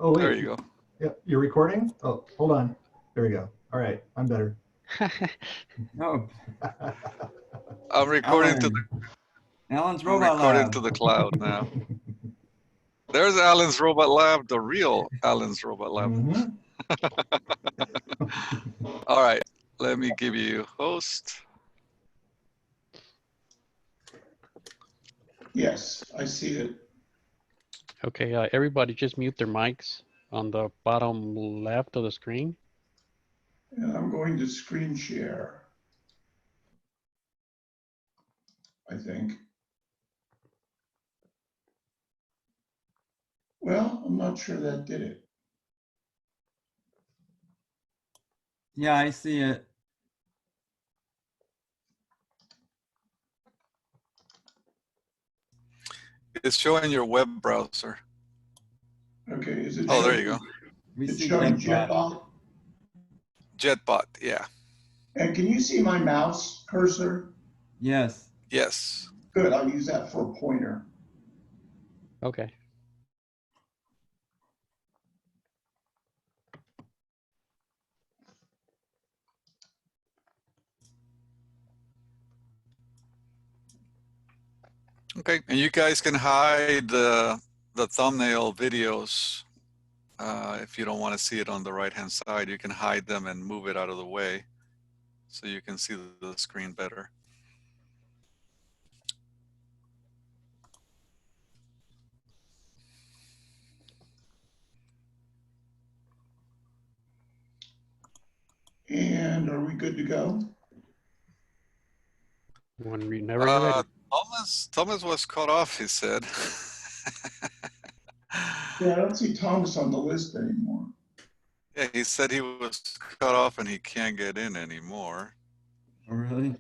Oh, wait. There you go. Yeah, you're recording? Oh, hold on. There we go. All right, I'm better. No, I'm recording to Alan's Robot Lab. to the cloud now. There's Alan's Robot Lab, the real Alan's Robot Lab. Mhm. All right, let me give you host. Yes, I see it. Okay, everybody just mute their mics on the bottom left of the screen. And I'm going to screen share, I think. Well, I'm not sure that did it. Yeah, I see it. It's showing your web browser. Okay, is it? Oh, there you go. We It's see showing Jetbot. Jetbot. Jetbot, yeah. And can you see my mouse cursor? Yes. Yes. Good, I'll use that for a pointer. Okay. Okay, and you guys can hide the thumbnail videos if you don't want to see it on the right-hand side. You can hide them and move it out of the way so you can see the screen better. And are we good to go? Whenever you're ready. Thomas was cut off, he said. Yeah, I don't see Thomas on the list anymore. Yeah, he said he was cut off and he can't get in anymore. Oh, really?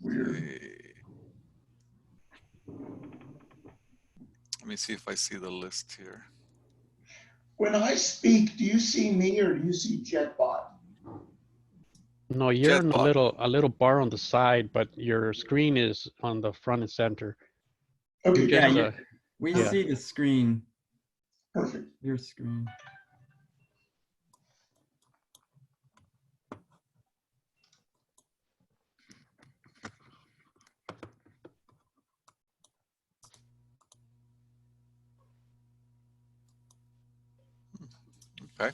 Weird. Let me see if I see the list here. When I speak, do you see me or do you see Jetbot? No, you're in Jetbot. a little bar on the side, but your screen is on the front and center. Okay, You Yeah, just, we yeah. see the screen, perfect. your screen. Okay.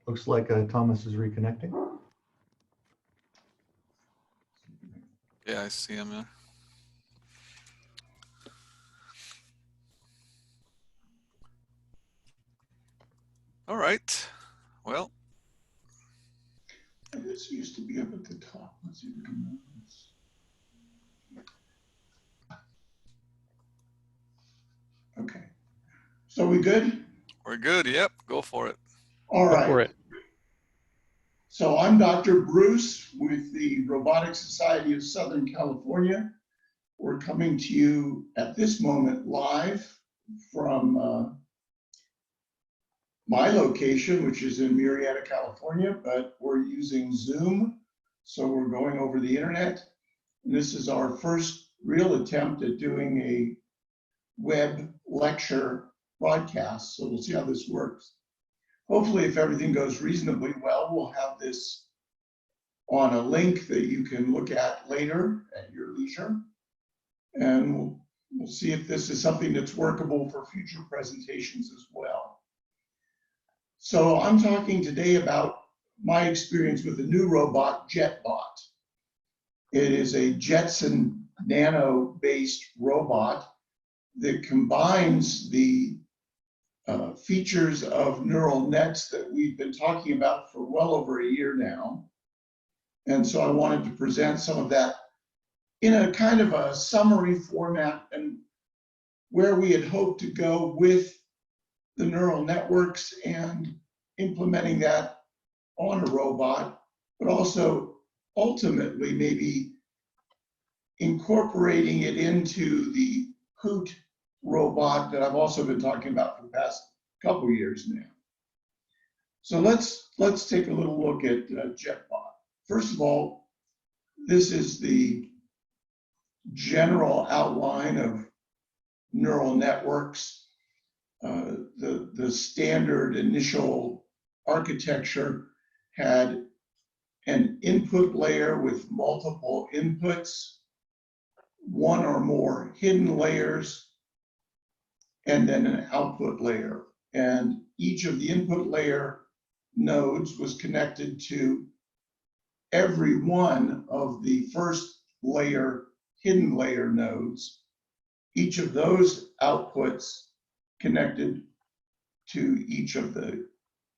Looks like Thomas is reconnecting. Yeah, I see him there. All right. Well, And this used to be up at the top. Let's see if we can move this. Okay. So we good? we're good. Yep, go for it. All Go right. for it. So I'm Dr. Bruce with the Robotics Society of Southern California. We're coming to you at this moment live from my location, which is in Murrieta, California, but we're using Zoom. So we're going over the internet. And this is our first real attempt at doing a web lecture broadcast. So we'll see how this works. Hopefully, if everything goes reasonably well, we'll have this on a link that you can look at later at your leisure. And we'll see if this is something that's workable for future presentations as well. So I'm talking today about my experience with the new robot, Jetbot. It is a Jetson Nano based robot that combines the features of neural nets that we've been talking about for well over a year now. And so I wanted to present some of that in a kind of a summary format and where we had hoped to go with the neural networks and implementing that on a robot, but also ultimately maybe incorporating it into the Hoot robot that I've also been talking about for the past couple years now. So let's take a little look at Jetbot. First of all, this is the general outline of neural networks. The standard initial architecture had an input layer with multiple inputs, one or more hidden layers, and then an output layer. And each of the input layer nodes was connected to every one of the first layer, hidden layer nodes. Each of those outputs connected to each of the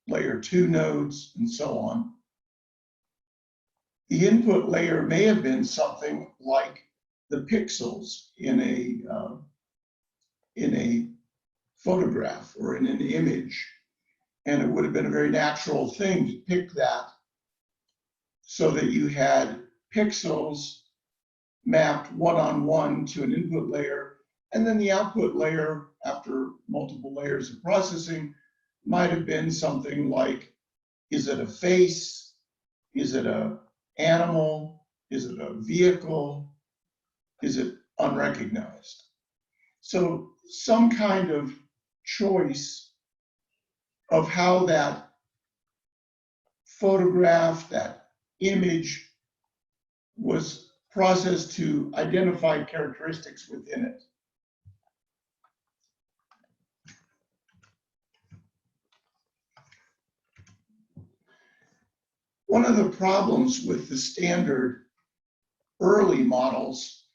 layer 2 nodes, and so on. The input layer may have been something like the pixels in a photograph or in an image. And it would have been a very natural thing to pick that so that you had pixels mapped one-on-one to an input layer, and then the output layer, after multiple layers of processing, might have been something like, is it a face? Is it an animal? Is it a vehicle? Is it unrecognized? So some kind of choice of how that photograph, that image was processed to identify characteristics within it. One of the problems with the standard early models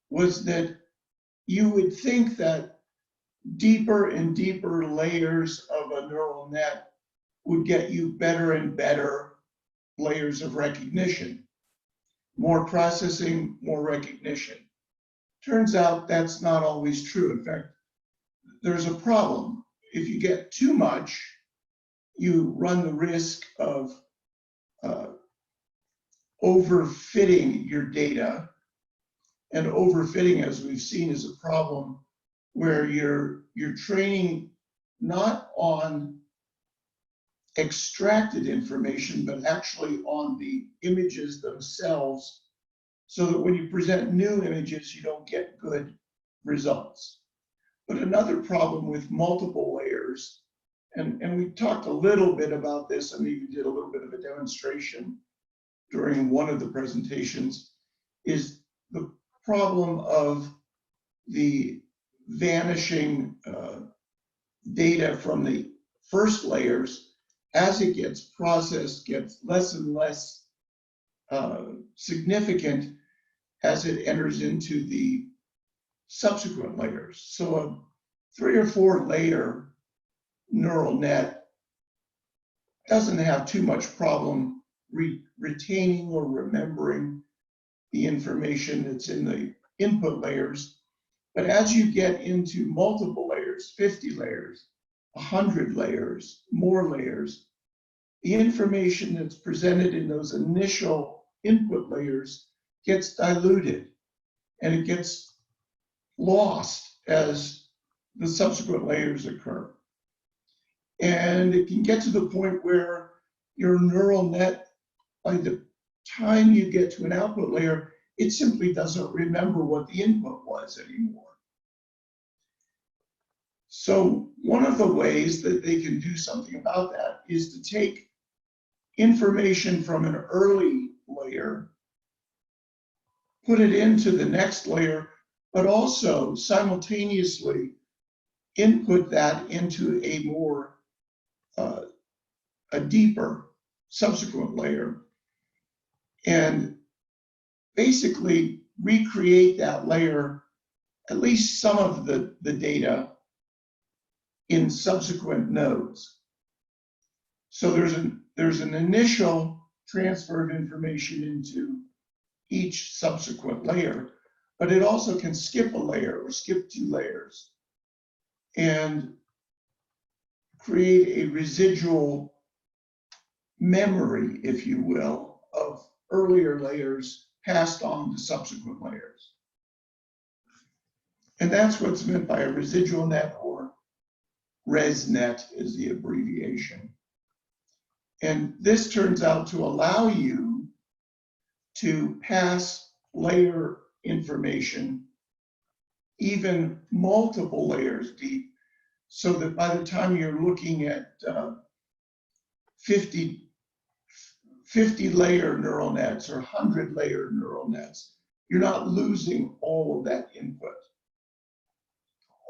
was that you would think that deeper and deeper layers of a neural net would get you better and better layers of recognition. More processing, more recognition. Turns out that's not always true. In fact, there's a problem. If you get too much, you run the risk of overfitting your data. And overfitting, as we've seen, is a problem where you're training not on extracted information, but actually on the images themselves, so that when you present new images, you don't get good results. But another problem with multiple layers, and we talked a little bit about this, and even did a little bit of a demonstration during one of the presentations, is the problem of the vanishing data from the first layers as it gets processed, gets less and less significant as it enters into the subsequent layers. So a 3 or 4 layer neural net doesn't have too much problem retaining or remembering the information that's in the input layers. But as you get into multiple layers, 50 layers, 100 layers, more layers, the information that's presented in those initial input layers gets diluted, and it gets lost as the subsequent layers occur. And it can get to the point where your neural net, by the time you get to an output layer, it simply doesn't remember what the input was anymore. So one of the ways that they can do something about that is to take information from an early layer, put it into the next layer, but also simultaneously input that into a more a deeper subsequent layer, and basically recreate that layer, at least some of the data, in subsequent nodes. So there's an initial transfer of information into each subsequent layer, but it also can skip a layer or skip 2 layers and create a residual memory, if you will, of earlier layers passed on to subsequent layers. And that's what's meant by a residual net, or ResNet is the abbreviation. And this turns out to allow you to pass layer information even multiple layers deep, so that by the time you're looking at 50 layer neural nets or 100 layer neural nets, you're not losing all of that input.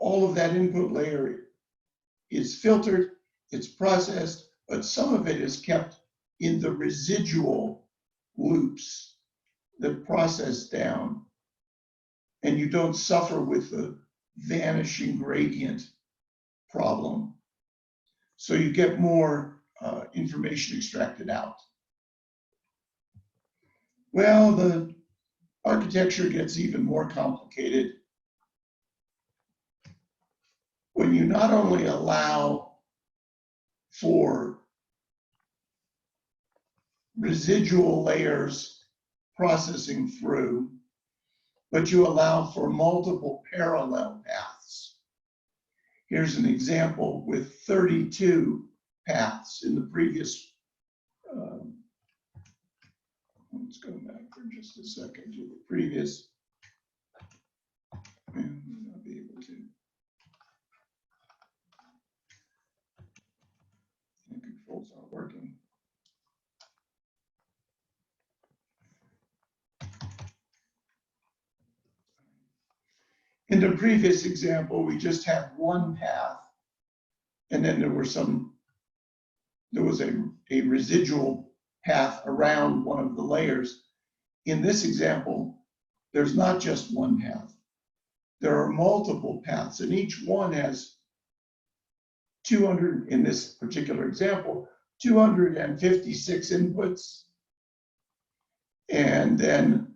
All of that input layer is filtered, it's processed, but some of it is kept in the residual loops that process down, and you don't suffer with the vanishing gradient problem. So you get more information extracted out. Well, the architecture gets even more complicated when you not only allow for residual layers processing through, but you allow for multiple parallel paths. Here's an example with 32 paths in the previous. Let's go back for just a second to the previous. And I'll be able to. The controls aren't working. In the previous example, we just had one path, and then there was a residual path around one of the layers. In this example, there's not just one path. There are multiple paths, and each one has 200, in this particular example, 256 inputs, and then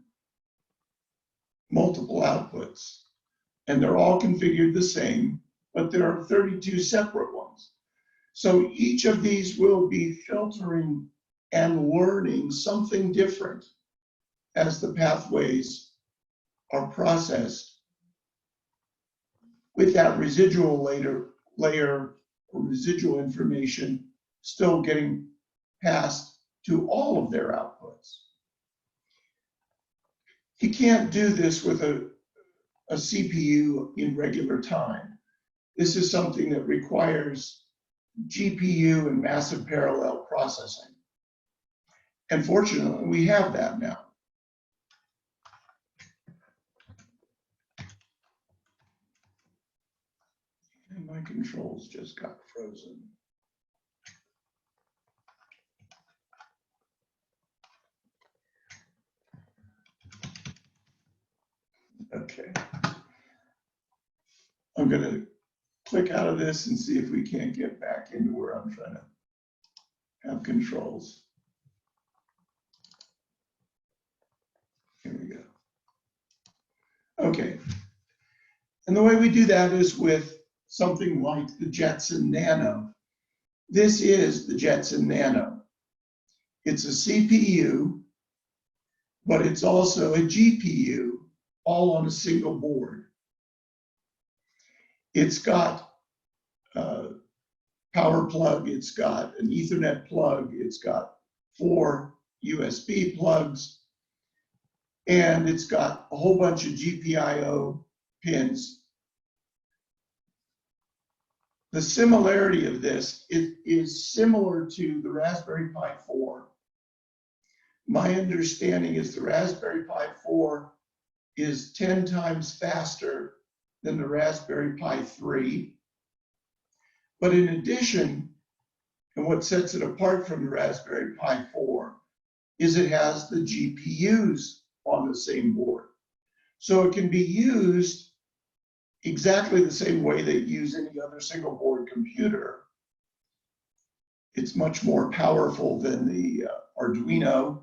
multiple outputs. And they're all configured the same, but there are 32 separate ones. So each of these will be filtering and learning something different as the pathways are processed, with that residual layer or residual information still getting passed to all of their outputs. You can't do this with a CPU in regular time. This is something that requires GPU and massive parallel processing. And fortunately, we have that now. And my controls just got frozen. Okay. I'm going to click out of this and see if we can't get back into where I'm trying to have controls. Here we go. Okay. And the way we do that is with something like the Jetson Nano. This is the Jetson Nano. It's a CPU, but it's also a GPU, all on a single board. It's got a power plug, it's got an Ethernet plug, it's got 4 USB plugs, and it's got a whole bunch of GPIO pins. The similarity of this is similar to the Raspberry Pi 4. My understanding is the Raspberry Pi 4 is 10 times faster than the Raspberry Pi 3. But in addition, and what sets it apart from the Raspberry Pi 4 is it has the GPUs on the same board. So it can be used exactly the same way that you use any other single board computer. It's much more powerful than the Arduino,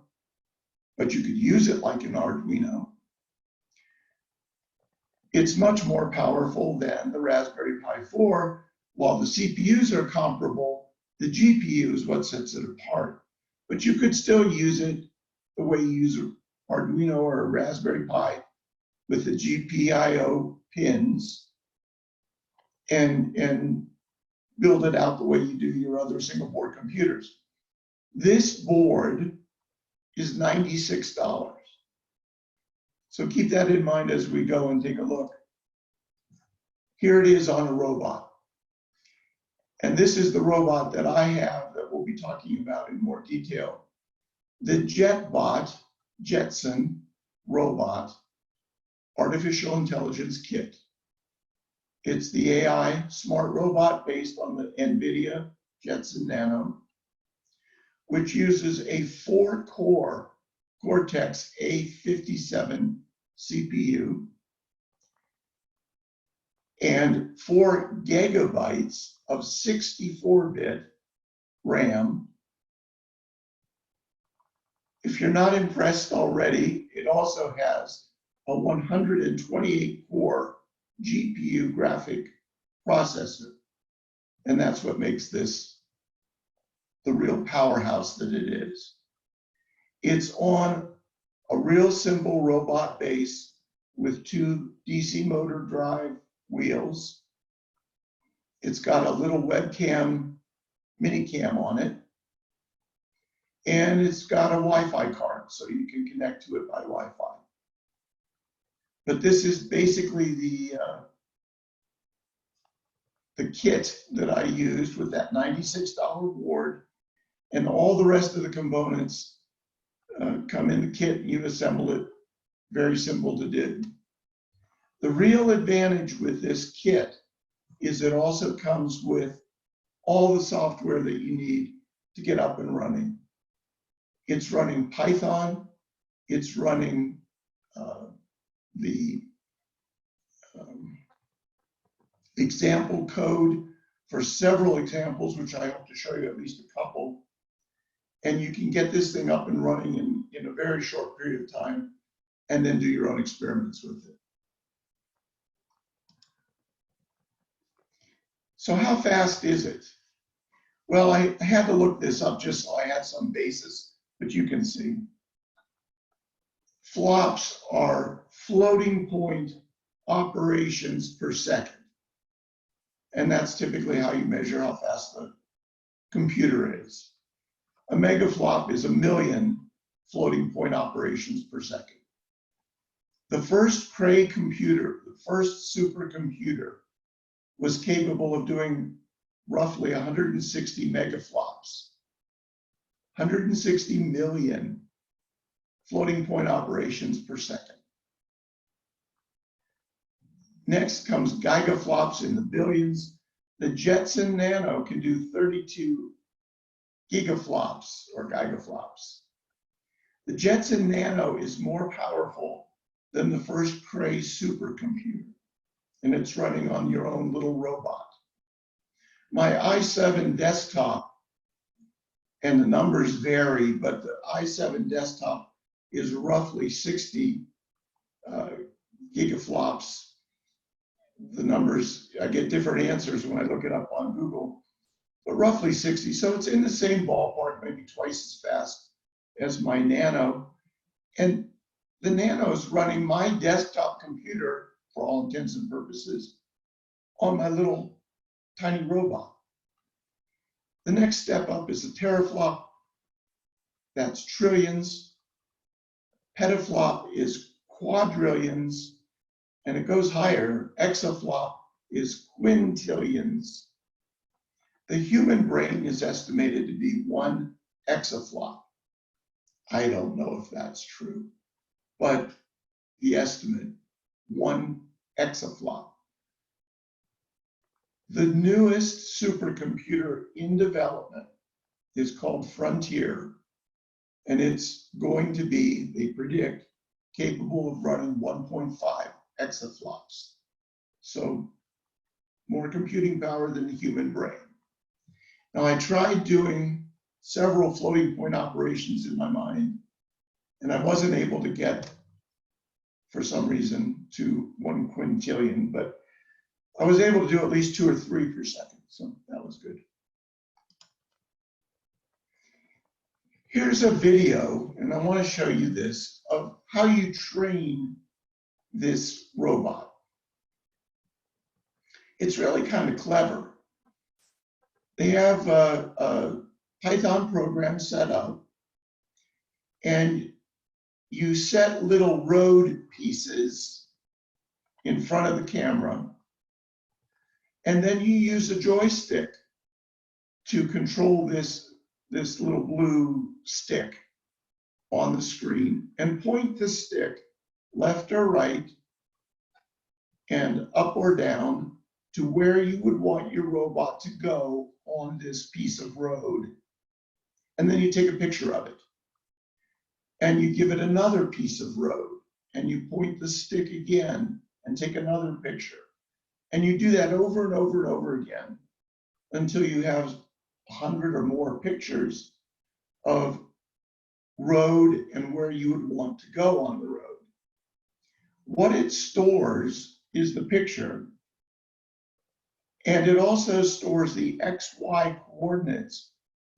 but you could use it like an Arduino. It's much more powerful than the Raspberry Pi 4. While the CPUs are comparable, the GPU is what sets it apart. But you could still use it the way you use an Arduino or a Raspberry Pi with the GPIO pins and build it out the way you do your other single board computers. This board is $96. So keep that in mind as we go and take a look. Here it is on a robot. And this is the robot that I have that we'll be talking about in more detail. The Jetbot, Jetson Robot, Artificial Intelligence Kit. It's the AI smart robot based on the Nvidia Jetson Nano, which uses a 4-core Cortex A57 CPU and 4 gigabytes of 64-bit RAM. If you're not impressed already, it also has a 128-core GPU graphic processor. And that's what makes this the real powerhouse that it is. It's on a real simple robot base with 2 DC motor drive wheels. It's got a little webcam, mini cam on it. And it's got a Wi-Fi card, so you can connect to it by Wi-Fi. But this is basically the kit that I used with that $96 board, and all the rest of the components come in the kit. You assemble it, very simple to do. The real advantage with this kit is it also comes with all the software that you need to get up and running. It's running Python, it's running the example code for several examples, which I hope to show you at least a couple. And you can get this thing up and running in a very short period of time and then do your own experiments with it. So how fast is it? Well, I had to look this up just so I had some basis, but you can see. Flops are floating point operations per second. And that's typically how you measure how fast the computer is. A megaflop is 1,000,000 floating point operations per second. The first Cray computer, the first supercomputer, was capable of doing roughly 160 megaflops, 160 million floating point operations per second. Next comes gigaflops in the billions. The Jetson Nano can do 32 gigaflops or gigaflops. The Jetson Nano is more powerful than the first Cray supercomputer, and it's running on your own little robot. My i7 desktop, and the numbers vary, but the i7 desktop is roughly 60 gigaflops. The numbers, I get different answers when I look it up on Google, but roughly 60. So it's in the same ballpark, maybe twice as fast as my Nano. And the Nano is running my desktop computer, for all intents and purposes, on my little tiny robot. The next step up is a teraflop. That's trillions. Petaflop is quadrillions. And it goes higher. Exaflop is quintillions. The human brain is estimated to be 1 exaflop. I don't know if that's true, but the estimate, 1 exaflop. The newest supercomputer in development is called Frontier, and it's going to be, they predict, capable of running 1.5 exaflops. So more computing power than the human brain. Now, I tried doing several floating point operations in my mind, and I wasn't able to get, for some reason, to 1 quintillion, but I was able to do at least 2 or 3 per second, so that was good. Here's a video, and I want to show you this, of how you train this robot. It's really kind of clever. They have a Python program set up, and you set little road pieces in front of the camera, and then you use a joystick to control this little blue stick on the screen, and point the stick left or right and up or down to where you would want your robot to go on this piece of road. And then you take a picture of it. And you give it another piece of road, and you point the stick again and take another picture. And you do that over and over and over again until you have 100 or more pictures of road and where you would want to go on the road. What it stores is the picture, and it also stores the XY coordinates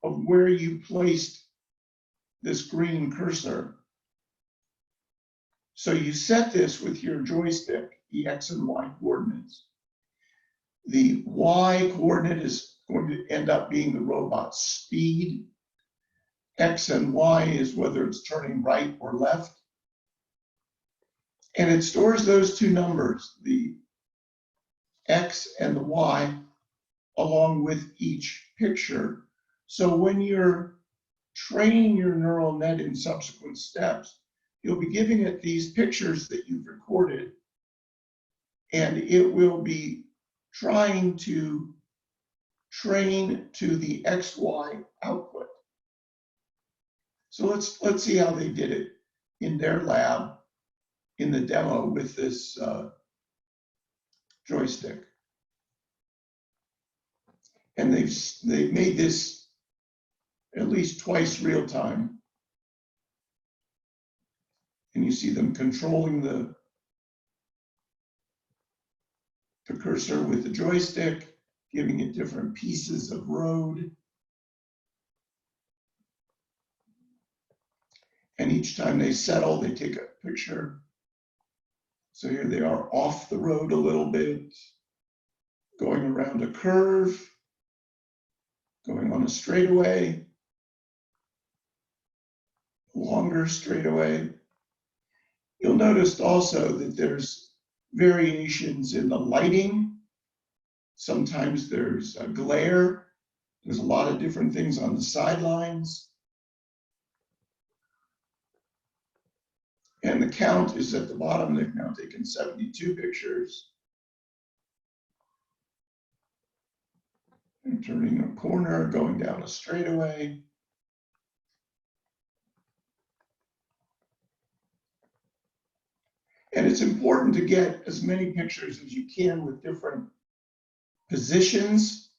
of where you placed this green cursor. So you set this with your joystick, the X and Y coordinates. The Y coordinate is going to end up being the robot's speed. X and Y is whether it's turning right or left. And it stores those two numbers, the X and the Y, along with each picture. So when you're training your neural net in subsequent steps, you'll be giving it these pictures that you've recorded, and it will be trying to train to the XY output. So let's see how they did it in their lab in the demo with this joystick. And they've made this at least twice real time. And you see them controlling the cursor with the joystick, giving it different pieces of road. And each time they settle, they take a picture. So here they are off the road a little bit, going around a curve, going on a straightaway, longer straightaway. You'll notice also that there's variations in the lighting. Sometimes there's a glare. There's a lot of different things on the sidelines. And the count is at the bottom. They've now taken 72 pictures. And turning a corner, going down a straightaway. And it's important to get as many pictures as you can with different positions,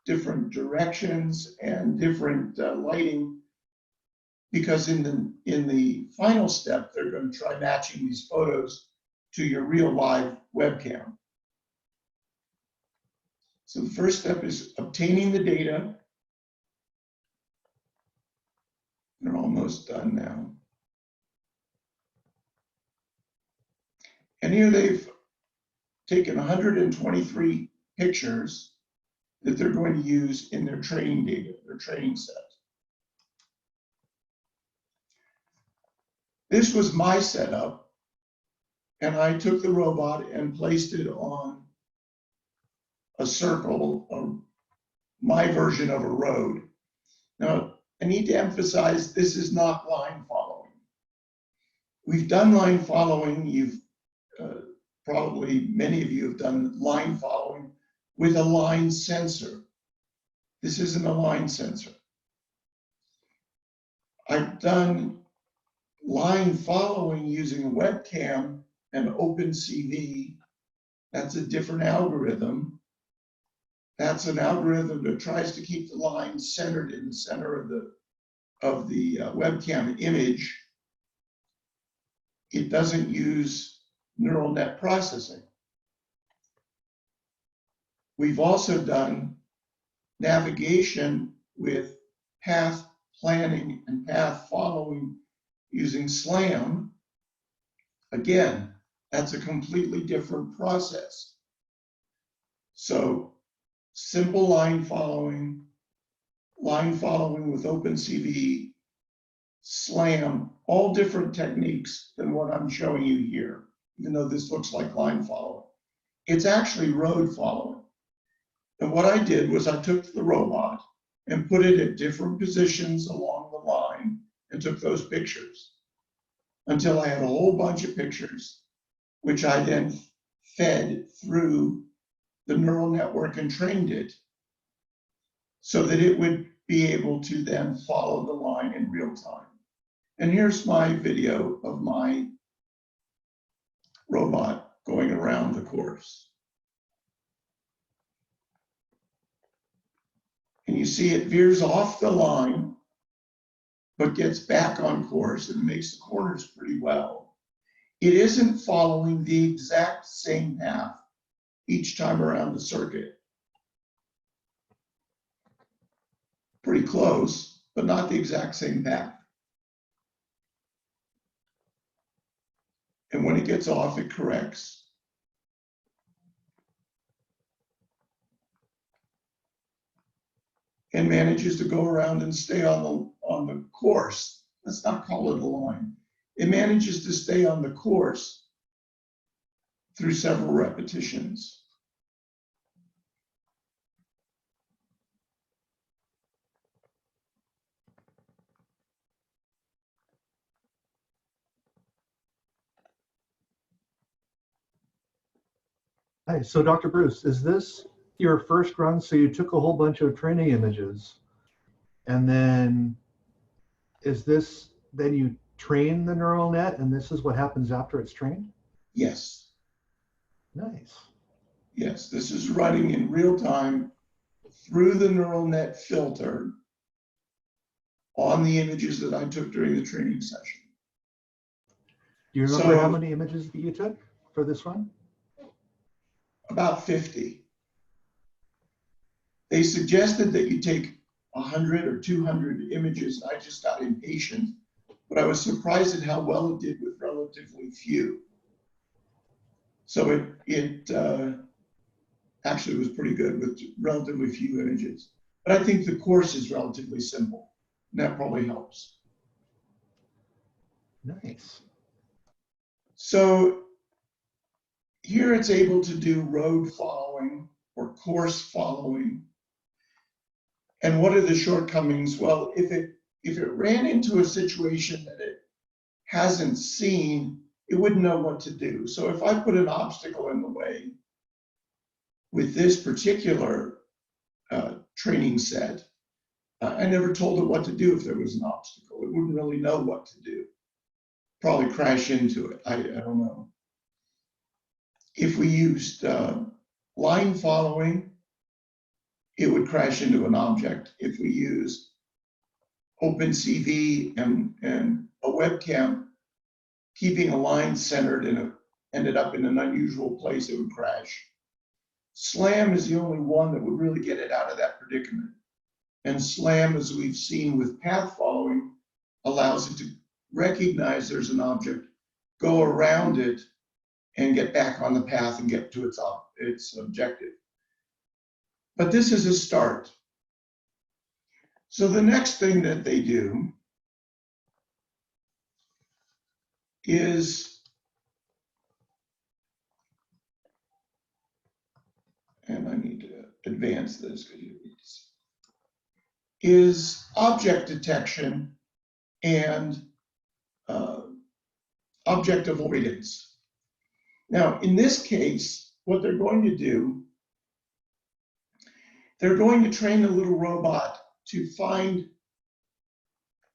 different directions, and different lighting, because in the final step, they're going to try matching these photos to your real live webcam. So the first step is obtaining the data. They're almost done now. And here they've taken 123 pictures that they're going to use in their training data, their training set. This was my setup, and I took the robot and placed it on a circle, or my version of a road. Now, I need to emphasize this is not line following. We've done line following. You've probably many of you have done line following with a line sensor. This isn't a line sensor. I've done line following using a webcam and OpenCV. That's a different algorithm. That's an algorithm that tries to keep the line centered in the center of the webcam image. It doesn't use neural net processing. We've also done navigation with path planning and path following using SLAM. Again, that's a completely different process. So simple line following with OpenCV, SLAM, all different techniques than what I'm showing you here, even though this looks like line following. It's actually road following. And what I did was I took the robot and put it at different positions along the line and took those pictures until I had a whole bunch of pictures, which I then fed through the neural network and trained it so that it would be able to then follow the line in real time. And here's my video of my robot going around the course. And you see it veers off the line, but gets back on course and makes the corners pretty well. It isn't following the exact same path each time around the circuit. Pretty close, but not the exact same path. And when it gets off, it corrects. And manages to go around and stay on the course. Let's not call it a line. It manages to stay on the course through several repetitions. Hi, so Dr. Bruce, is this your first run? So you took a whole bunch of training images, and then then you train the neural net, and this is what happens after it's trained? Yes. Nice. Yes, this is running in real time through the neural net filter on the images that I took during the training session. Do you remember So- how many images that you took for this one? About 50. They suggested that you take 100 or 200 images. I just got impatient, but I was surprised at how well it did with relatively few. So it actually was pretty good with relatively few images. But I think the course is relatively simple, and that probably helps. Nice. So here it's able to do road following or course following. And what are the shortcomings? Well, if it ran into a situation that it hasn't seen, it wouldn't know what to do. So if I put an obstacle in the way with this particular training set, I never told it what to do if there was an obstacle. It wouldn't really know what to do. Probably crash into it. I don't know. If we used line following, it would crash into an object. If we used OpenCV and a webcam, keeping a line centered and ended up in an unusual place, it would crash. SLAM is the only one that would really get it out of that predicament. And SLAM, as we've seen with path following, allows it to recognize there's an object, go around it, and get back on the path and get to its objective. But this is a start. So the next thing that they do is, and I need to advance this because you need to see, is object detection and object avoidance. Now, in this case, what they're going to do, they're going to train the little robot to find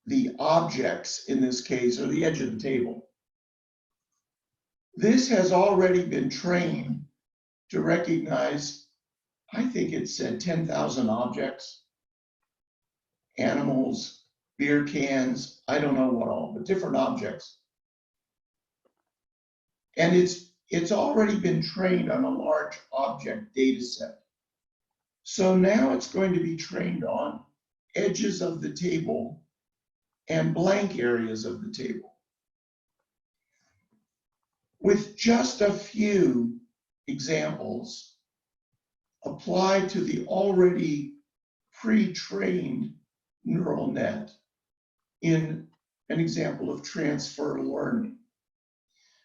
the objects, in this case, or the edge of the table. This has already been trained to recognize, I think it said 10,000 objects, animals, beer cans, I don't know what all, but different objects. And it's already been trained on a large object data set. So now it's going to be trained on edges of the table and blank areas of the table. With just a few examples applied to the already pre-trained neural net in an example of transfer learning.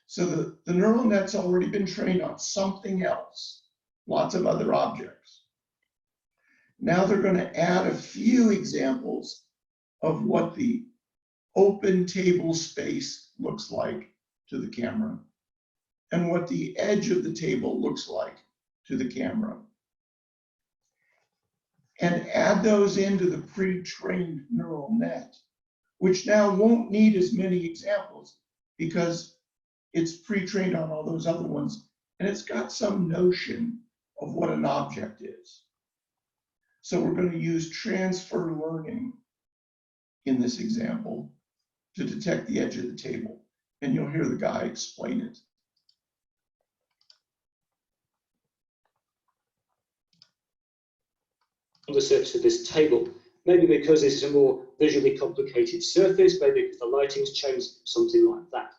So the neural net's already been trained on something else, lots of other objects. Now they're going to add a few examples of what the open table space looks like to the camera and what the edge of the table looks like to the camera, and add those into the pre-trained neural net, which now won't need as many examples because it's pre-trained on all those other ones, and it's got some notion of what an object is. So we're going to use transfer learning in this example to detect the edge of the table, and you'll hear the guy explain it. On the surface of this table, maybe because this is a more visually complicated surface, maybe because the lighting's changed, something like that.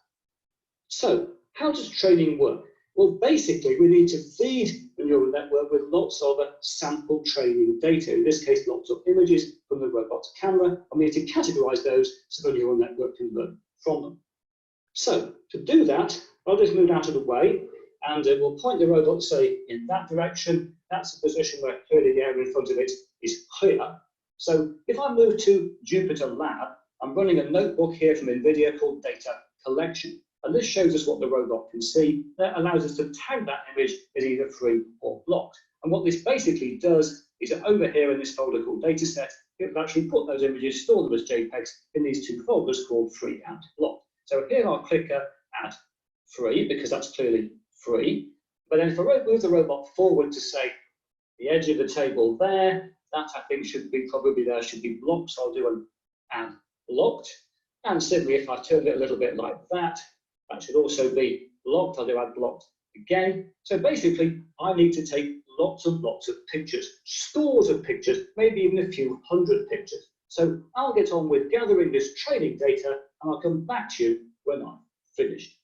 So how does training work? Well, basically, we need to feed the neural network with lots of sample training data, in this case, lots of images from the robot's camera, and we need to categorize those so the neural network can learn from them. So to do that, I'll just move out of the way, and we'll point the robot, say, in that direction. That's the position where clearly the area in front of it is clear. So if I move to Jupyter Lab, I'm running a notebook here from Nvidia called Data Collection. And this shows us what the robot can see. That allows us to tag that image as either free or blocked. And what this basically does is that over here in this folder called Dataset, it will actually put those images, store them as JPEGs in these two folders called free and blocked. So here I'll click add free because that's clearly free. But then if I move the robot forward to say the edge of the table there, that I think should be probably there, should be blocked. So I'll do an add blocked. And simply if I turn it a little bit like that, that should also be blocked. I'll do add blocked again. So basically, I need to take lots and lots of pictures, scores of pictures, maybe even a few hundred pictures. So I'll get on with gathering this training data, and I'll come back to you when I'm finished.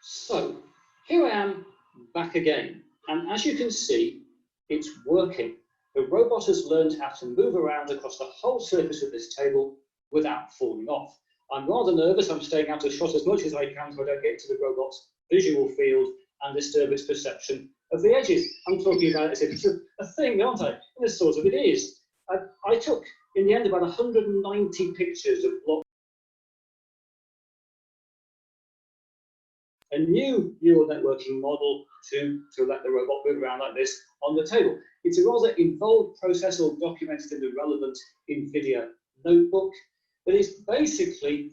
So here I am back again. And as you can see, it's working. The robot has learned how to move around across the whole surface of this table without falling off. I'm rather nervous. I'm staying out of shot as much as I can so I don't get into the robot's visual field and disturb its perception of the edges. I'm talking about it as if it's a thing, aren't I? And this sort of it is. I took, in the end, about 190 pictures of blocks. A new neural networking model to let the robot move around like this on the table. It's a rather involved process, all documented in the relevant Nvidia notebook, but it's basically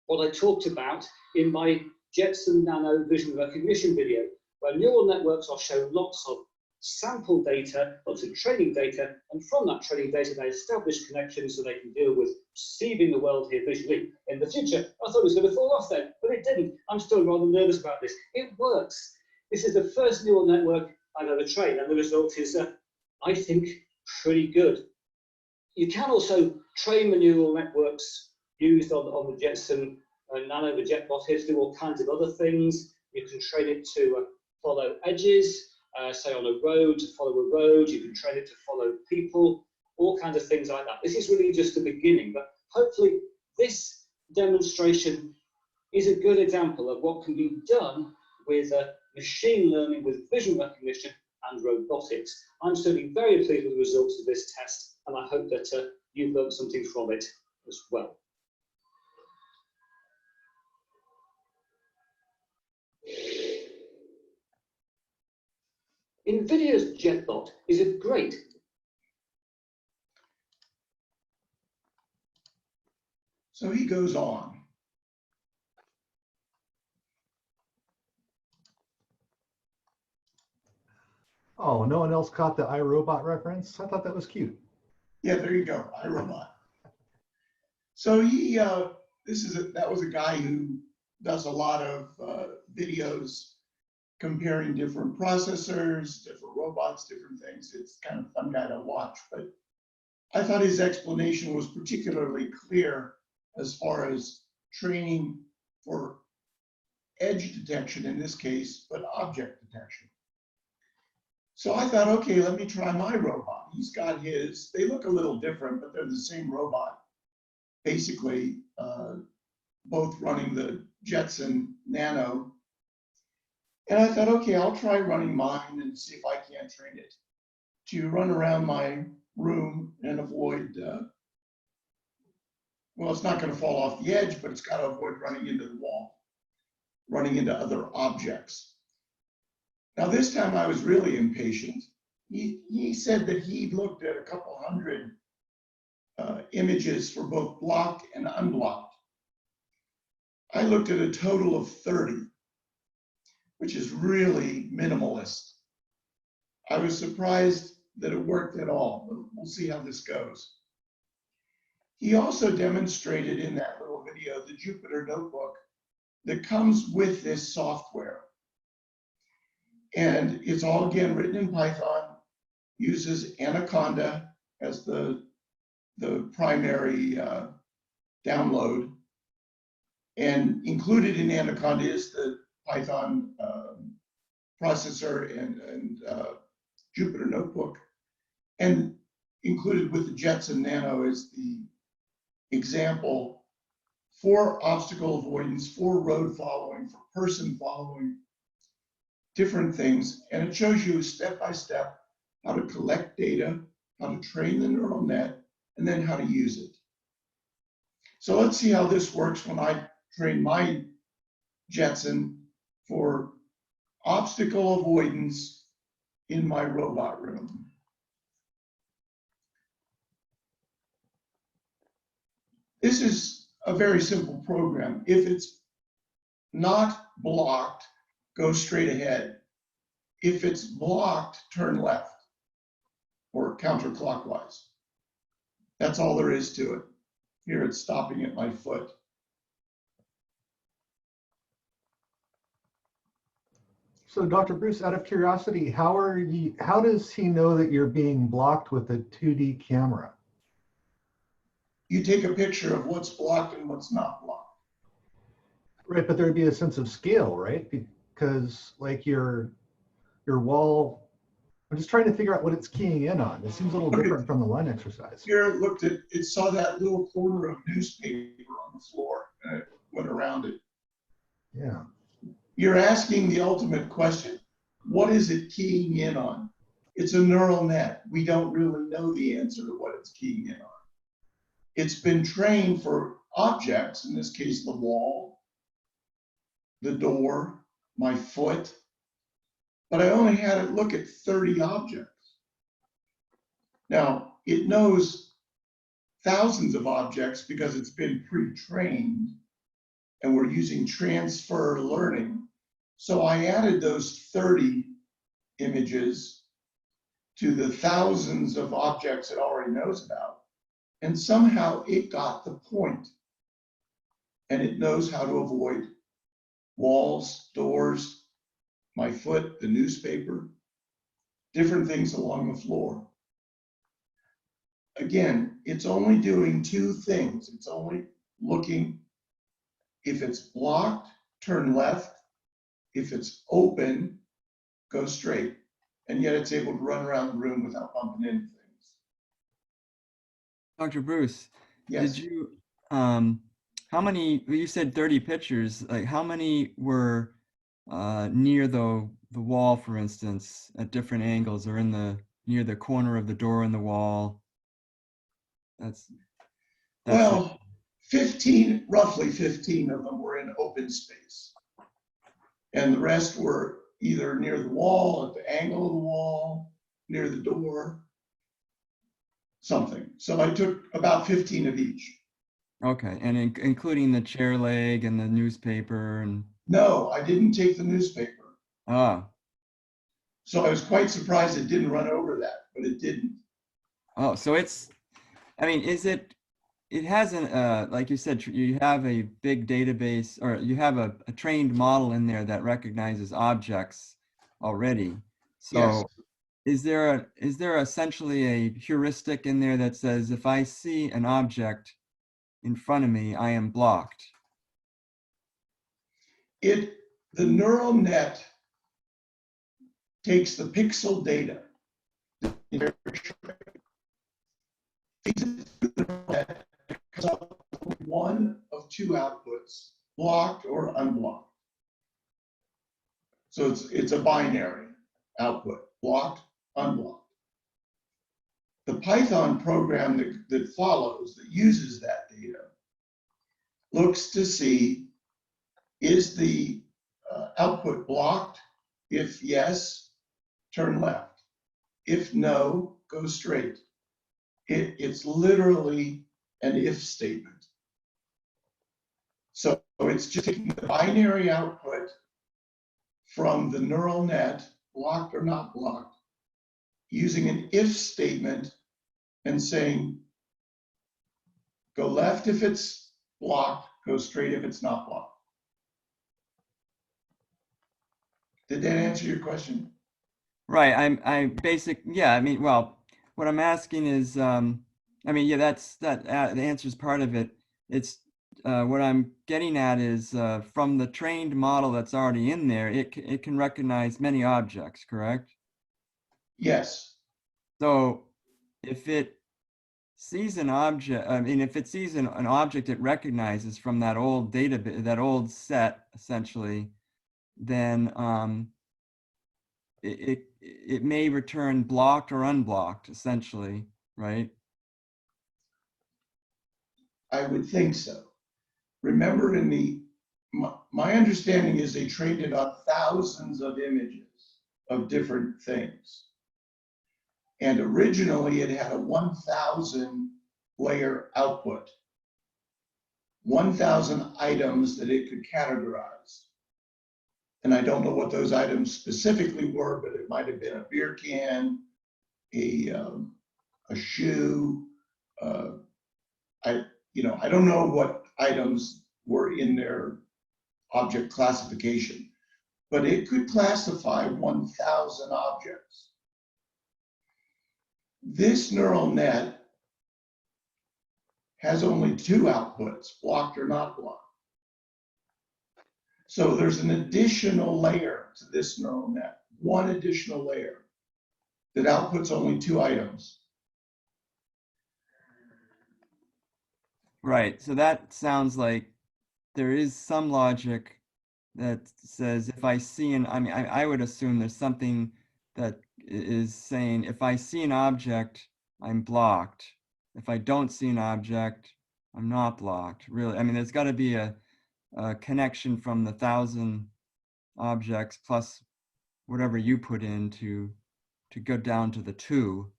what I talked about in my Jetson Nano vision recognition video, where neural networks are shown lots of sample data, lots of training data, and from that training data they establish connections so they can deal with perceiving the world here visually in the future. I thought it was going to fall off then, but it didn't. I'm still rather nervous about this. It works. This is the first neural network I've ever trained, and the result is, I think, pretty good. You can also train the neural networks used on the Jetson Nano, the Jetbot here, to do all kinds of other things. You can train it to follow edges, say on a road, to follow a road. You can train it to follow people, all kinds of things like that. This is really just the beginning, but hopefully this demonstration is a good example of what can be done with machine learning, with vision recognition and robotics. I'm certainly very pleased with the results of this test, and I hope that you've learned something from it as well. Nvidia's Jetbot is a great So he goes on. Oh, no one else caught the iRobot reference? I thought that was cute. Yeah, there you go, iRobot. So he, that was a guy who does a lot of videos comparing different processors, different robots, different things. It's kind of a fun guy to watch, but I thought his explanation was particularly clear as far as training for edge detection in this case, but object detection. So I thought, okay, let me try my robot. He's got his, they look a little different, but they're the same robot. Basically, both running the Jetson Nano. And I thought, okay, I'll try running mine and see if I can't train it to run around my room and avoid, well, it's not going to fall off the edge, but it's got to avoid running into the wall, running into other objects. Now, this time I was really impatient. He said that he looked at a couple hundred images for both blocked and unblocked. I looked at a total of 30, which is really minimalist. I was surprised that it worked at all, but we'll see how this goes. He also demonstrated in that little video the Jupyter notebook that comes with this software. And it's all, again, written in Python, uses Anaconda as the primary download. And included in Anaconda is the Python processor and Jupyter notebook. And included with the Jetson Nano is the example for obstacle avoidance, for road following, for person following, different things. And it shows you step by step how to collect data, how to train the neural net, and then how to use it. So let's see how this works when I train my Jetson for obstacle avoidance in my robot room. This is a very simple program. If it's not blocked, go straight ahead. If it's blocked, turn left or counterclockwise. That's all there is to it. Here it's stopping at my foot. So Dr. Bruce, out of curiosity, how does he know that you're being blocked with a 2D camera? You take a picture of what's blocked and what's not blocked. Right, but there'd be a sense of scale, right? Because like your wall, I'm just trying to figure out what it's keying in on. It seems a little different from the line exercise. Here it looked at, it saw that little corner of newspaper on the floor and it went around it. Yeah. You're asking the ultimate question. What is it keying in on? It's a neural net. We don't really know the answer to what it's keying in on. It's been trained for objects, in this case, the wall, the door, my foot, but I only had it look at 30 objects. Now, it knows thousands of objects because it's been pre-trained and we're using transfer learning. So I added those 30 images to the thousands of objects it already knows about. And somehow it got the point. And it knows how to avoid walls, doors, my foot, the newspaper, different things along the floor. Again, it's only doing two things. It's only looking, if it's blocked, turn left. If it's open, go straight. And yet it's able to run around the room without bumping into things. Dr. Bruce, Yes. did you, how many, you said 30 pictures, like how many were near the wall, for instance, at different angles or near the corner of the door in the wall? That's Well, 15, roughly 15 of them were in open space. And the rest were either near the wall, at the angle of the wall, near the door, something. So I took about 15 of each. Okay, and including the chair leg and the newspaper and. No, I didn't take the newspaper. Ah. So I was quite surprised it didn't run over that, but it didn't. Oh, so it's, I mean, it hasn't, like you said, you have a big database, or you have a trained model in there that recognizes objects already. So Yes. is there essentially a heuristic in there that says, if I see an object in front of me, I am blocked? It The neural net takes the pixel data, feeds it to the neural net, comes up with one of two outputs, blocked or unblocked. So it's a binary output, blocked, unblocked. The Python program that follows, that uses that data, looks to see, is the output blocked? If yes, turn left. If no, go straight. It's literally an if statement. So it's just taking the binary output from the neural net, blocked or not blocked, using an if statement and saying, go left if it's blocked, go straight if it's not blocked. Did that answer your question? Right. Yeah. I mean, well, what I'm asking is, I mean, yeah, that answers part of it. It's what I'm getting at is from the trained model that's already in there, it can recognize many objects, correct? Yes. So if it sees an object, I mean, if it sees an object it recognizes from that old database, that old set, essentially, then it may return blocked or unblocked, essentially, right? I would think so. Remember, my understanding is they trained it on thousands of images of different things. And originally it had a 1,000 layer output, 1,000 items that it could categorize. And I don't know what those items specifically were, but it might have been a beer can, a shoe. I don't know what items were in their object classification, but it could classify 1,000 objects. This neural net has only two outputs, blocked or not blocked. So there's an additional layer to this neural net, one additional layer that outputs only two items. Right. So that sounds like there is some logic that says if I see I mean, I would assume there's something that is saying if I see an object, I'm blocked. If I don't see an object, I'm not blocked. Really, I mean, there's got to be a connection from the 1,000 objects plus whatever you put in to go down to the 2.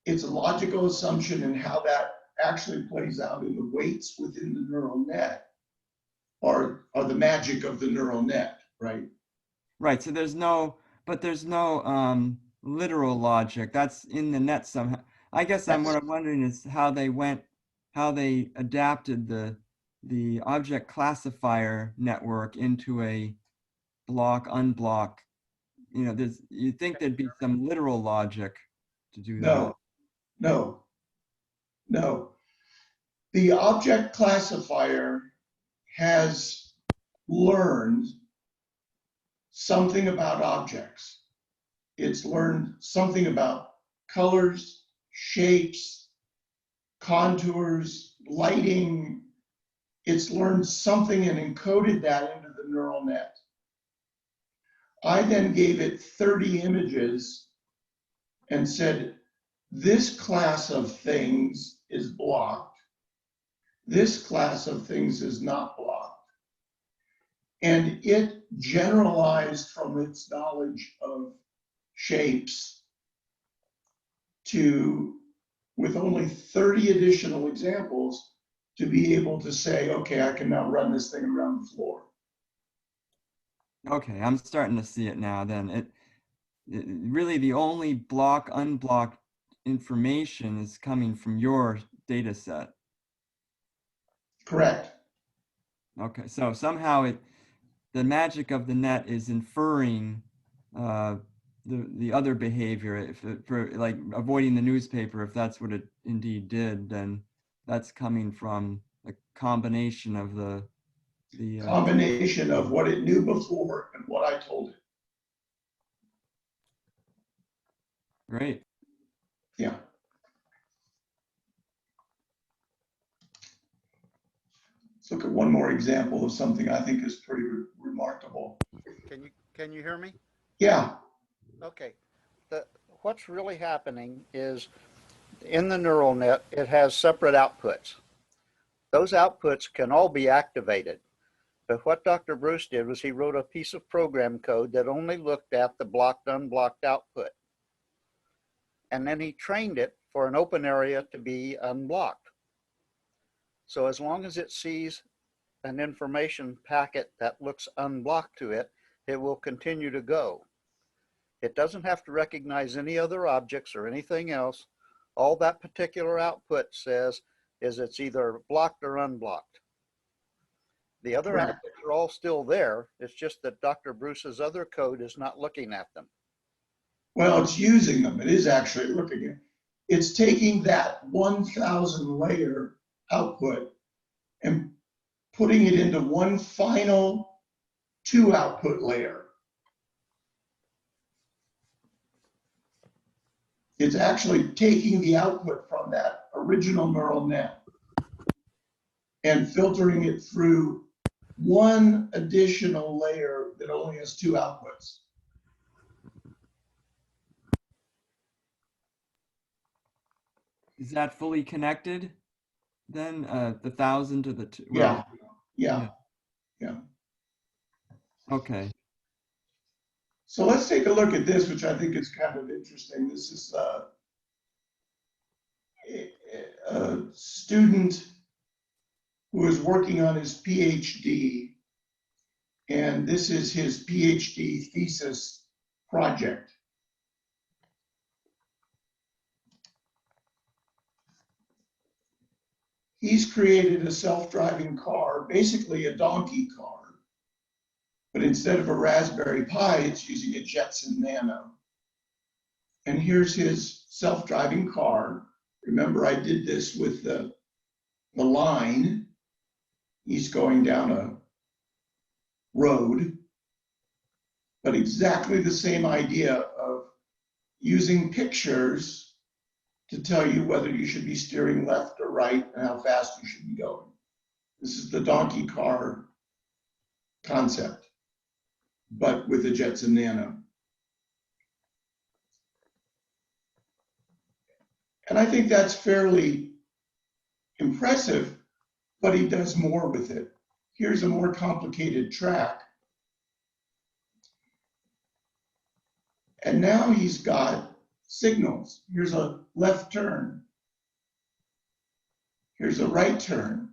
It's a logical assumption, and how that actually plays out in the weights within the neural net are the magic of the neural net, right? Right. So there's no literal logic that's in the net somehow. I guess what I'm wondering is how they adapted the object classifier network into a block unblock. You know, you'd think there'd be some literal logic to do that. No. The object classifier has learned something about objects. It's learned something about colors, shapes, contours, lighting. It's learned something and encoded that into the neural net. I then gave it 30 images and said, this class of things is blocked. This class of things is not blocked. And it generalized from its knowledge of shapes with only 30 additional examples, to be able to say, okay, I can now run this thing around the floor. Okay, I'm starting to see it now. Then it really the only block unblocked information is coming from your data set. Correct. Okay, so somehow the magic of the net is inferring the other behavior. For like avoiding the newspaper, if that's what it indeed did, then that's coming from a combination of the the Combination of what it knew before and what I told it. great. Yeah. Let's look at one more example of something I think is pretty remarkable. Can you hear me? Yeah. Okay. What's really happening is in the neural net, it has separate outputs. Those outputs can all be activated. But what Dr. Bruce did was he wrote a piece of program code that only looked at the blocked, unblocked output. And then he trained it for an open area to be unblocked. So as long as it sees an information packet that looks unblocked to it, it will continue to go. It doesn't have to recognize any other objects or anything else. All that particular output says is it's either blocked or unblocked. The other outputs are all still there. It's just that Dr. Bruce's other code is not looking at them. Well, it's using them. It is actually looking at. It's taking that 1,000 layer output and putting it into one final 2 output layer. It's actually taking the output from that original neural net and filtering it through one additional layer that only has 2 outputs. Is that fully connected then? The 1,000 to the 2? Yeah. Well, Yeah. okay. So let's take a look at this, which I think is kind of interesting. This is a student who is working on his PhD, and this is his PhD thesis project. He's created a self-driving car, basically a donkey car. But instead of a Raspberry Pi, it's using a Jetson Nano. And here's his self-driving car. Remember, I did this with the line. He's going down a road, but exactly the same idea of using pictures to tell you whether you should be steering left or right and how fast you should be going. This is the donkey car concept, but with a Jetson Nano. And I think that's fairly impressive, but he does more with it. Here's a more complicated track. And now he's got signals. Here's a left turn. Here's a right turn.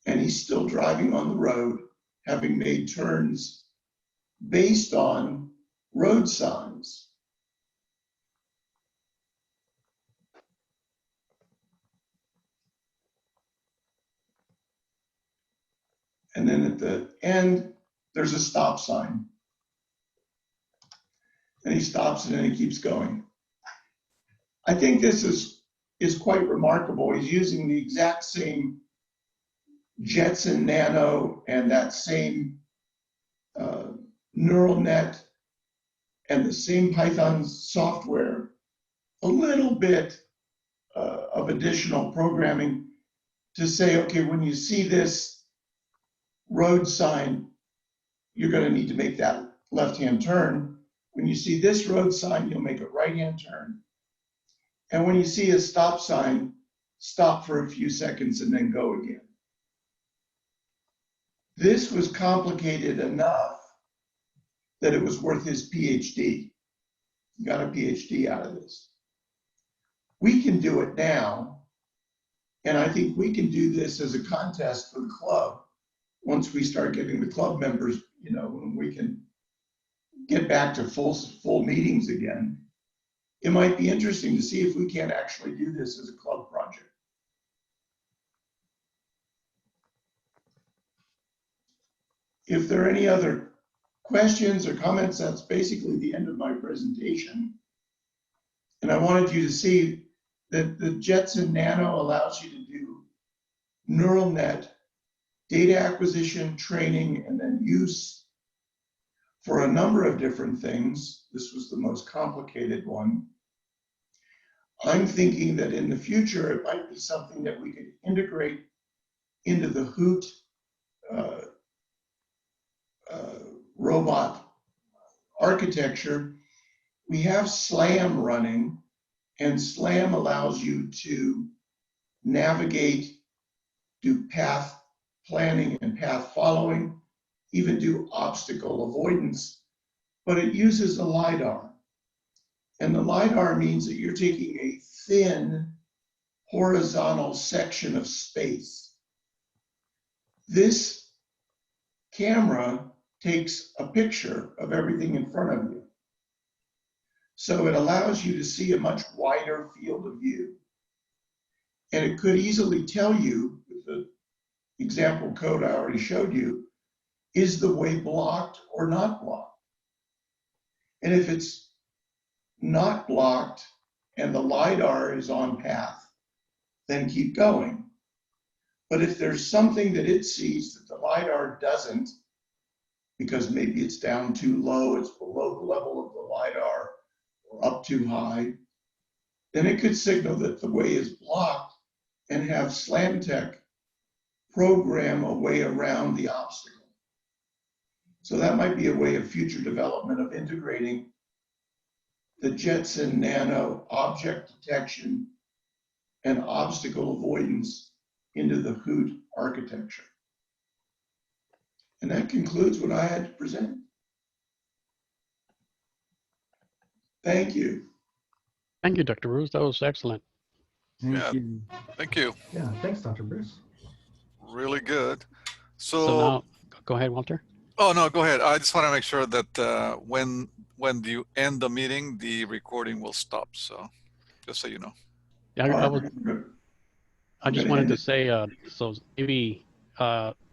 And he's still driving on the road, having made turns based on road signs. And then at the end, there's a stop sign. And he stops and then he keeps going. I think this is quite remarkable. He's using the exact same Jetson Nano and that same neural net and the same Python software, a little bit of additional programming to say, okay, when you see this road sign, you're going to need to make that left-hand turn. When you see this road sign, you'll make a right-hand turn. And when you see a stop sign, stop for a few seconds and then go again. This was complicated enough that it was worth his PhD. He got a PhD out of this. We can do it now, and I think we can do this as a contest for the club once we start getting the club members, when we can get back to full meetings again. It might be interesting to see if we can actually do this as a club project. If there are any other questions or comments, that's basically the end of my presentation. And I wanted you to see the Jetson Nano allows you to do neural net data acquisition, training, and then use for a number of different things. This was the most complicated one. I'm thinking that in the future, it might be something that we could integrate into the Hoot robot architecture. We have SLAM running, and SLAM allows you to navigate, do path planning and path following, even do obstacle avoidance, but it uses a LiDAR. And the LiDAR means that you're taking a thin horizontal section of space. This camera takes a picture of everything in front of you. So it allows you to see a much wider field of view. And it could easily tell you, with the example code I already showed you, is the way blocked or not blocked? And if it's not blocked and the LiDAR is on path, then keep going. But if there's something that it sees that the LiDAR doesn't, because maybe it's down too low, it's below the level of the LiDAR, or up too high, then it could signal that the way is blocked and have SlamTech program a way around the obstacle. So that might be a way of future development of integrating the Jetson Nano object detection and obstacle avoidance into the Hoot architecture. And that concludes what I had to present. Thank you. Thank you, Dr. Bruce. That was excellent. Thank Yeah. you. Thank you. Yeah, thanks, Dr. Bruce. Really good. So now, go ahead, Walter. Oh, no, go ahead. I just want to make sure that when you end the meeting, the recording will stop. So just so you know. Yeah, I just wanted to say, so maybe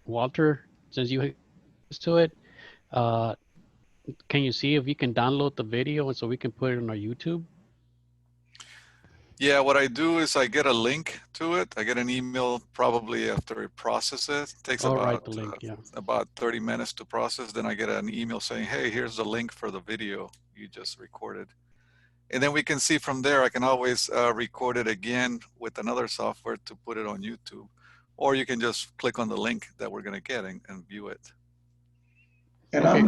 Walter, since you used to it, can you see if you can download the video and so we can put it on our YouTube? Yeah, what I do is I get a link to it. I get an email probably after it processes. It takes The link, yeah. about 30 minutes to process. Then I get an email saying, hey, here's the link for the video you just recorded. And then we can see from there. I can always record it again with another software to put it on YouTube. Or you can just click on the link that we're going to get and view it. And Okay,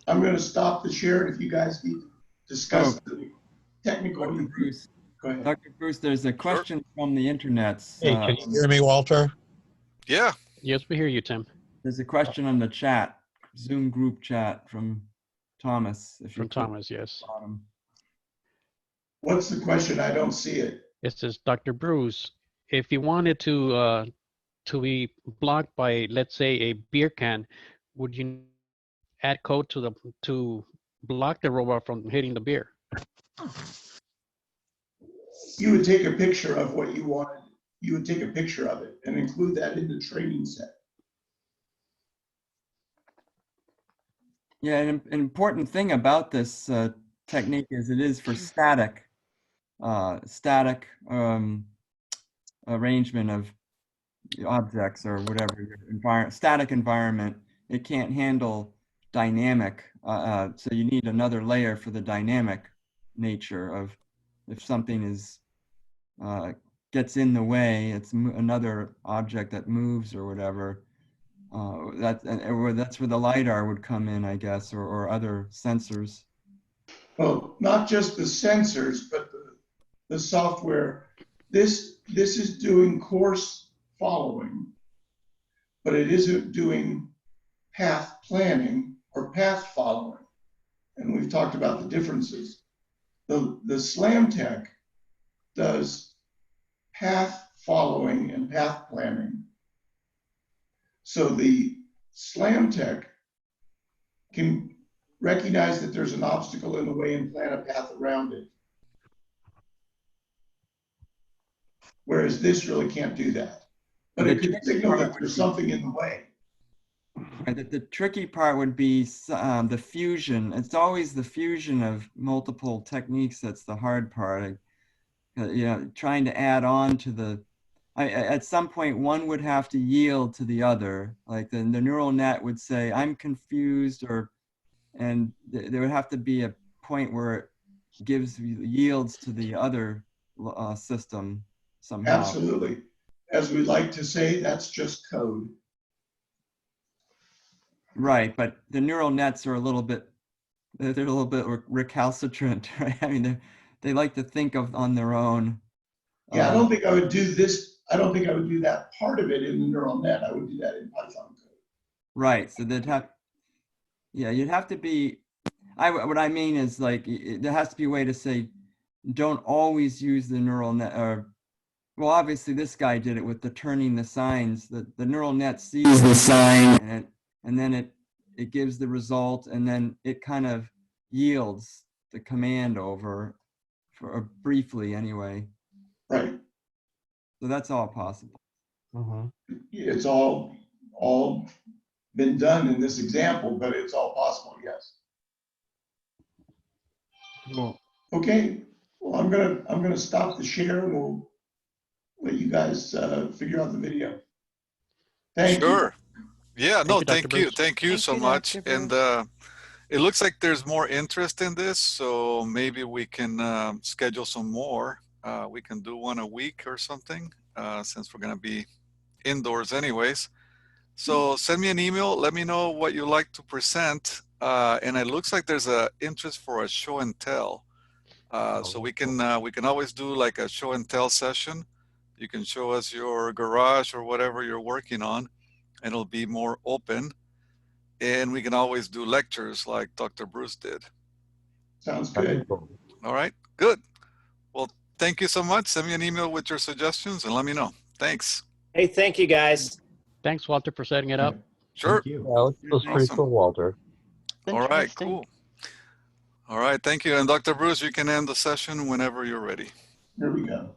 I'm going to stop the share if you guys need to discuss the technical. Dr. Bruce, Go ahead. Dr. Bruce, there's a question from the internet. Hey, can you hear me, Walter? Yeah. Yes, we hear you, Tim. There's a question on the chat, Zoom group chat from Thomas. If you From click Thomas, yes. bottom. What's the question? I don't see it. It says, Dr. Bruce, if you wanted to be blocked by, let's say, a beer can, would you add code to block the robot from hitting the beer? You would take a picture of what you wanted. You would take a picture of it and include that in the training set. Yeah, an important thing about this technique is it is for static arrangement of objects or whatever your static environment. It can't handle dynamic, so you need another layer for the dynamic nature of if something is gets in the way, it's another object that moves or whatever. That's where the LiDAR would come in, I guess, or other sensors. Well, not just the sensors, but the software. This is doing course following, but it isn't doing path planning or path following. And we've talked about the differences. The SlamTech does path following and path planning. So the SlamTech can recognize that there's an obstacle in the way and plan a path around it. Whereas this really can't do that. But it could signal that there's something in the way. The tricky part would be the fusion. It's always the fusion of multiple techniques that's the hard part. trying to add on to the, at some point, one would have to yield to the other. Like the neural net would say, I'm confused, and there would have to be a point where it yields to the other system somehow. Absolutely. As we like to say, that's just code. Right, but the neural nets are they're a little bit recalcitrant, right? I mean, they like to think on their own. Yeah, I don't think I would do this. I don't think I would do that part of it in the neural net. I would do that in Python code. Right, so you'd have to be, what I mean is like, there has to be a way to say, don't always use the neural net, well, obviously this guy did it with the turning the signs. The neural net sees the sign and then it gives the result, and then it kind of yields the command over, briefly anyway. Right. So that's all possible. It's all been done in this example, but it's all possible, yes. Cool. Okay, well, I'm gonna stop the share and we'll let you guys figure out the video. Thank you. Sure. Yeah, no, Thank you, Dr. Bruce. thank you so much. And it looks like there's more interest in this, so maybe we can schedule some more. We can do one a week or something, since we're gonna be indoors anyways. So send me an email, let me know what you like to present. And it looks like there's a interest for a show and tell. So we can always do like a show and tell session. You can show us your garage or whatever you're working on, and it'll be more open. And we can always do lectures like Dr. Bruce did. Sounds good. All right, good. Well, thank you so much. Send me an email with your suggestions and let me know. Thanks. Hey, thank you, guys. Thanks, Walter, for setting it up. Sure. Thank you. Well, it was pretty Awesome. cool, Walter. All right, cool. All right, thank you. And Dr. Bruce, you can end the session whenever you're ready. Here we go.